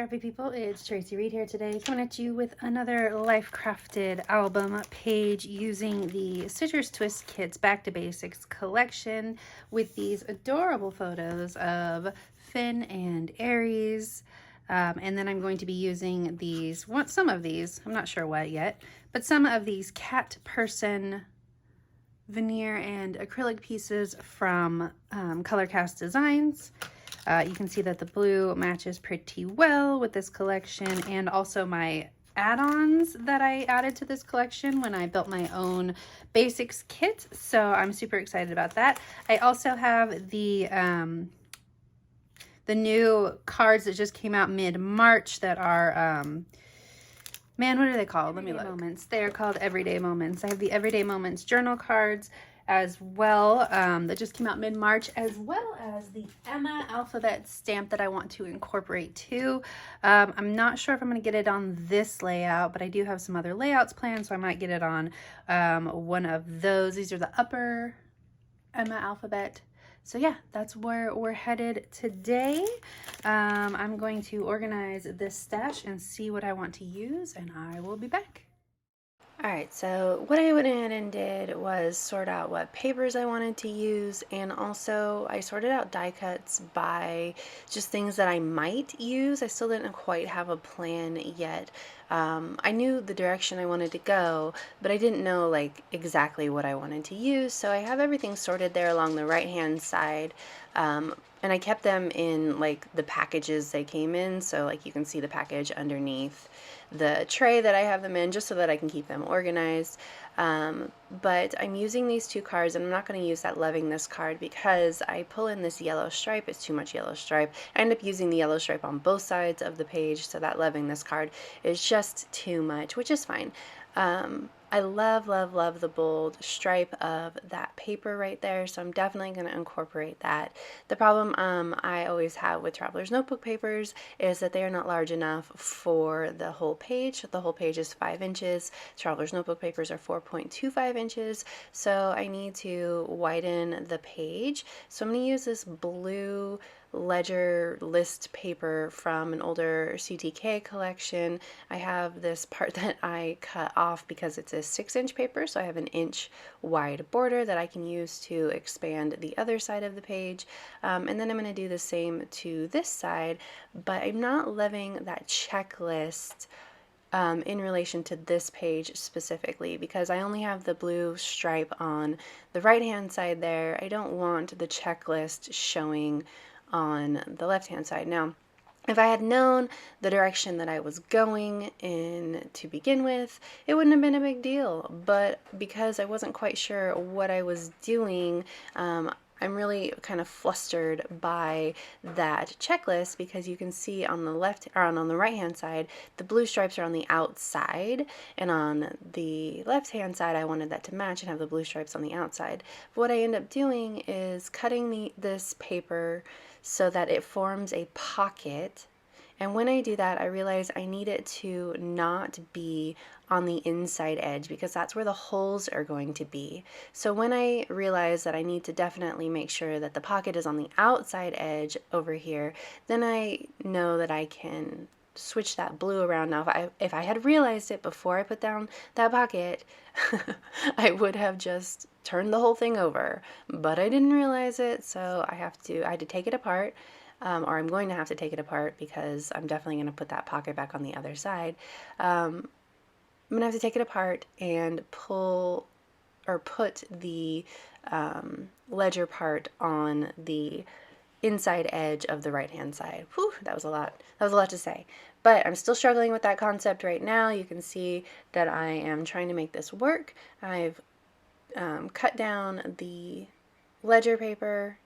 Scrapbook people, it's Tracy Reed here today, coming at you with another Life Crafted album page using the Citrus Twist Kids Back to Basics collection with these adorable photos of Finn and Aries. And then I'm going to be using these, some of these, I'm not sure what yet, but some of these cat person veneer and acrylic pieces from Color Cast Designs. You can see that the blue matches pretty well with this collection, and also my add-ons that I added to this collection when I built my own basics kit. So I'm super excited about that. I also have the new cards that just came out mid-March that are man, what are they called? Let me look. Moments. They are called Everyday Moments. I have the Everyday Moments journal cards as well that just came out mid-March, as well as the Emma alphabet stamp that I want to incorporate too. I'm not sure if I'm going to get it on this layout, but I do have some other layouts planned, so I might get it on one of those. These are the upper Emma alphabet. So yeah, that's where we're headed today. I'm going to organize this stash and see what I want to use, and I will be back. Alright, so what I went in and did was sort out what papers I wanted to use, and also I sorted out die cuts by just things that I might use. I still didn't quite have a plan yet. I knew the direction I wanted to go, but I didn't know like exactly what I wanted to use, so I have everything sorted there along the right hand side. And I kept them in like the packages they came in, so like you can see the package underneath the tray that I have them in, just so that I can keep them organized. But I'm using these two cards, and I'm not going to use that Loving This card because I pull in this yellow stripe. It's too much yellow stripe. I end up using the yellow stripe on both sides of the page, so that Loving This card is just too much, which is fine. I love, love, love the bold stripe of that paper right there, so I'm definitely going to incorporate that. The problem I always have with Traveler's Notebook papers is that they are not large enough for the whole page. The whole page is 5 inches. Traveler's Notebook papers are 4.25 inches, so I need to widen the page. So I'm going to use this blue ledger list paper from an older CTK collection. I have this part that I cut off because it's a 6-inch paper, so I have an inch wide border that I can use to expand the other side of the page. And then I'm going to do the same to this side, but I'm not loving that checklist in relation to this page specifically, because I only have the blue stripe on the right hand side there. I don't want the checklist showing on the left hand side. Now, if I had known the direction that I was going in to begin with, it wouldn't have been a big deal, but because I wasn't quite sure what I was doing, I'm really kind of flustered by that checklist, because you can see on the left or on the right hand side, the blue stripes are on the outside, and on the left hand side I wanted that to match and have the blue stripes on the outside. But what I end up doing is cutting this paper so that it forms a pocket. And when I do that, I realize I need it to not be on the inside edge, because that's where the holes are going to be. So when I realize that I need to definitely make sure that the pocket is on the outside edge over here, then I know that I can switch that blue around. Now, if I had realized it before I put down that pocket, I would have just turned the whole thing over, but I didn't realize it, so I had to take it apart, or I'm going to have to take it apart, because I'm definitely going to put that pocket back on the other side. I'm going to have to take it apart and pull or put the ledger part on the inside edge of the right hand side. Whew, that was a lot. That was a lot to say. But I'm still struggling with that concept right now. You can see that I am trying to make this work. I've cut down the ledger paper,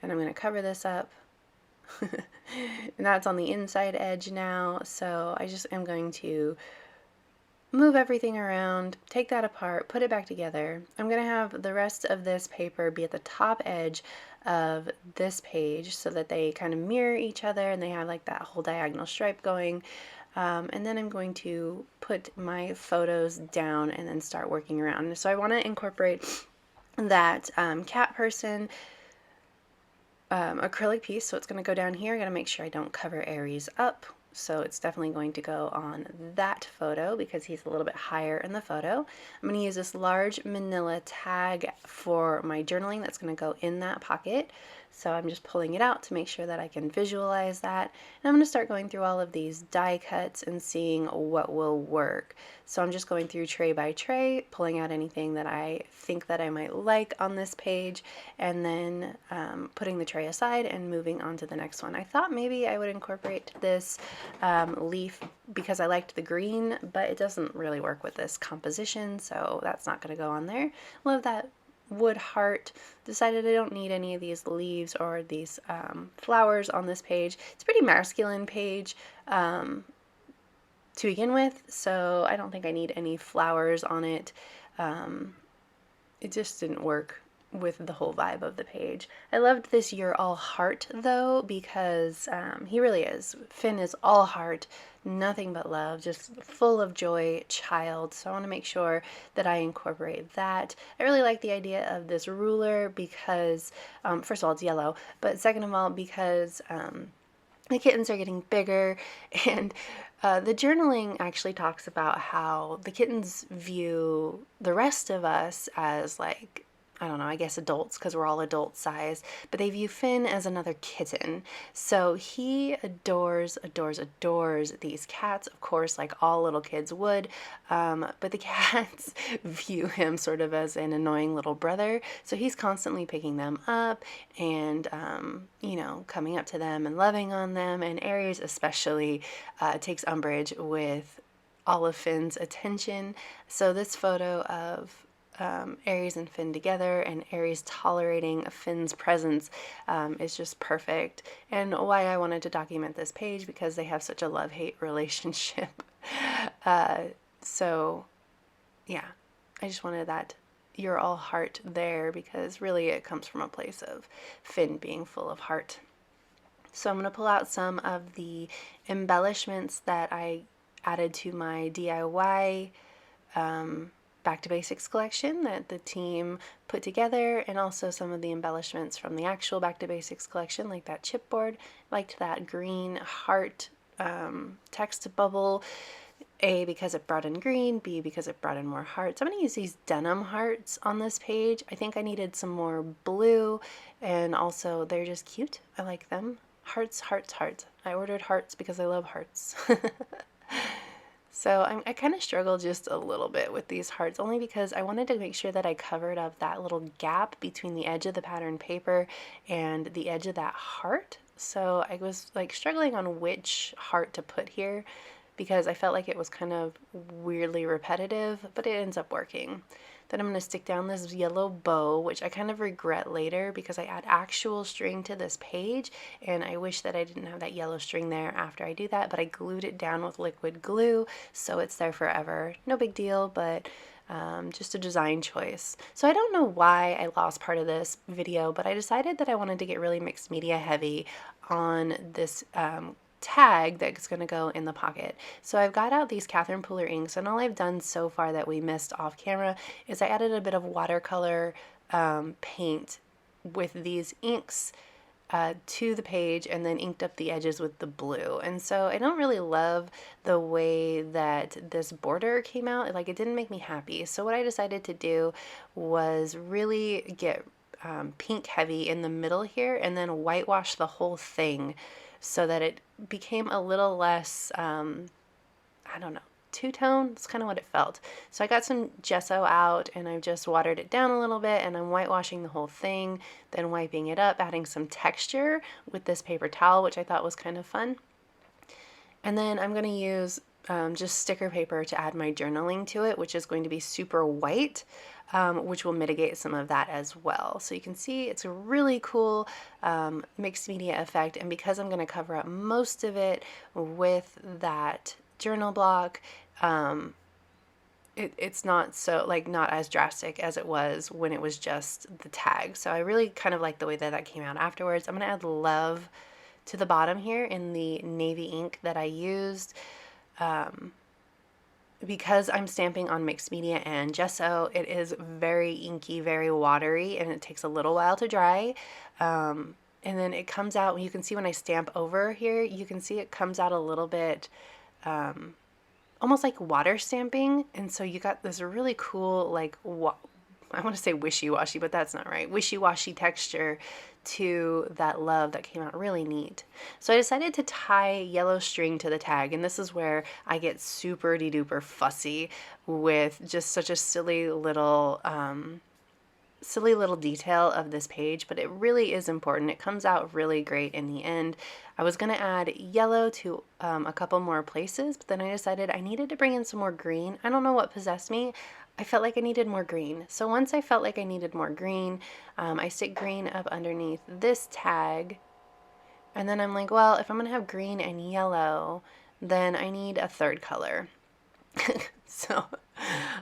and I'm going to cover this up. And that's on the inside edge now, so I just am going to move everything around, take that apart, put it back together. I'm going to have the rest of this paper be at the top edge of this page so that they kind of mirror each other and they have like that whole diagonal stripe going. And then I'm going to put my photos down and then start working around. So I want to incorporate that cat person acrylic piece, so it's going to go down here. I got to make sure I don't cover Aries up. so it's definitely going to go on that photo because he's a little bit higher in the photo. I'm going to use this large manila tag for my journaling that's going to go in that pocket. So I'm just pulling it out to make sure that I can visualize that. And I'm going to start going through all of these die cuts and seeing what will work. So I'm just going through tray by tray, pulling out anything that I think that I might like on this page, and then putting the tray aside and moving on to the next one. I thought maybe I would incorporate this leaf because I liked the green, but it doesn't really work with this composition, so that's not going to go on there. Love that wood heart. Decided I don't need any of these leaves or these flowers on this page. It's a pretty masculine page to begin with, so I don't think I need any flowers on it. It just didn't work with the whole vibe of the page. I loved this "You're All Heart" though, because he really is. Finn is all heart, nothing but love, just full of joy child. So I want to make sure that I incorporate that. I really like the idea of this ruler because, first of all, it's yellow, but second of all, because the kittens are getting bigger, and the journaling actually talks about how the kittens view the rest of us as, like, I don't know, I guess adults, because we're all adult size, but they view Finn as another kitten. So he adores these cats, of course, like all little kids would, but the cats view him sort of as an annoying little brother. So he's constantly picking them up and, you know, coming up to them and loving on them. And Aries especially takes umbrage with all of Finn's attention. So this photo of Aries and Finn together, and Aries tolerating Finn's presence is just perfect, and why I wanted to document this page, because they have such a love-hate relationship. So yeah, I just wanted that "You're All Heart" there, because really it comes from a place of Finn being full of heart. So I'm going to pull out some of the embellishments that I added to my DIY Back to Basics collection that the team put together, and also some of the embellishments from the actual Back to Basics collection, like that chipboard. Liked that green heart text bubble. A, because it brought in green, B, because it brought in more hearts. I'm going to use these denim hearts on this page. I think I needed some more blue, and also they're just cute. I like them. Hearts, hearts, hearts. I ordered hearts because I love hearts. So I kind of struggled just a little bit with these hearts, only because I wanted to make sure that I covered up that little gap between the edge of the pattern paper and the edge of that heart. So I was like struggling on which heart to put here, because I felt like it was kind of weirdly repetitive, but it ends up working. Then I'm going to stick down this yellow bow, which I kind of regret later because I add actual string to this page, and I wish that I didn't have that yellow string there after I do that, but I glued it down with liquid glue, so it's there forever. No big deal, but just a design choice. So I don't know why I lost part of this video, but I decided that I wanted to get really mixed media heavy on this tag that's going to go in the pocket. So I've got out these Catherine Pooler inks, and all I've done so far that we missed off camera is I added a bit of watercolor paint with these inks to the page, and then inked up the edges with the blue. And so I don't really love the way that this border came out. Like, it didn't make me happy. So what I decided to do was really get pink heavy in the middle here, and then whitewash the whole thing so that it became a little less, I don't know, two-tone. That's kind of what it felt. So I got some gesso out, and I've just watered it down a little bit, and I'm whitewashing the whole thing, then wiping it up, adding some texture with this paper towel, which I thought was kind of fun. And then I'm going to use just sticker paper to add my journaling to it, which is going to be super white, which will mitigate some of that as well. So you can see it's a really cool mixed media effect, and because I'm going to cover up most of it with that journal block, it's not so, like, not as drastic as it was when it was just the tag. So I really kind of like the way that that came out afterwards. I'm going to add love to the bottom here in the navy ink that I used. Because I'm stamping on mixed media and gesso, it is very inky, very watery, and it takes a little while to dry. And and then it comes out, you can see when I stamp over here, you can see it comes out a little bit almost like water stamping. And so you got this really cool, like, I want to say wishy-washy, but that's not right. Wishy-washy texture to that love that came out really neat. So I decided to tie yellow string to the tag, and this is where I get super duper fussy with just such a silly little detail of this page, but it really is important. It comes out really great in the end. I was going to add yellow to a couple more places, but then I decided I needed to bring in some more green. I don't know what possessed me. I felt like I needed more green. So once I felt like I needed more green, I stick green up underneath this tag. And then I'm like, well, if I'm going to have green and yellow, then I need a third color. So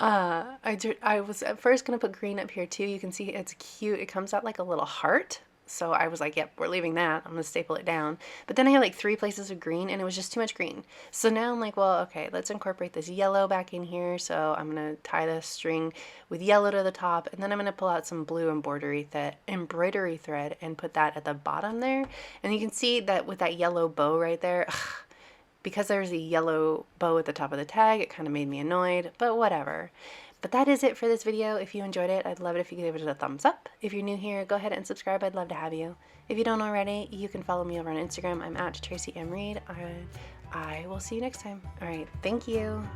I was at first going to put green up here too. You can see it's cute. It comes out like a little heart. So I was like, yep, we're leaving that. I'm going to staple it down. But then I had like 3 places of green and it was just too much green. So now I'm like, well, okay, let's incorporate this yellow back in here. So I'm going to tie this string with yellow to the top, and then I'm going to pull out some blue embroidery thread and put that at the bottom there. And you can see that with that yellow bow right there, because there's a yellow bow at the top of the tag, it kind of made me annoyed, but whatever. But that is it for this video. If you enjoyed it, I'd love it if you gave it a thumbs up. If you're new here, go ahead and subscribe. I'd love to have you. If you don't already, you can follow me over on Instagram. I'm at Tracy M. Reed. I will see you next time. All right. Thank you.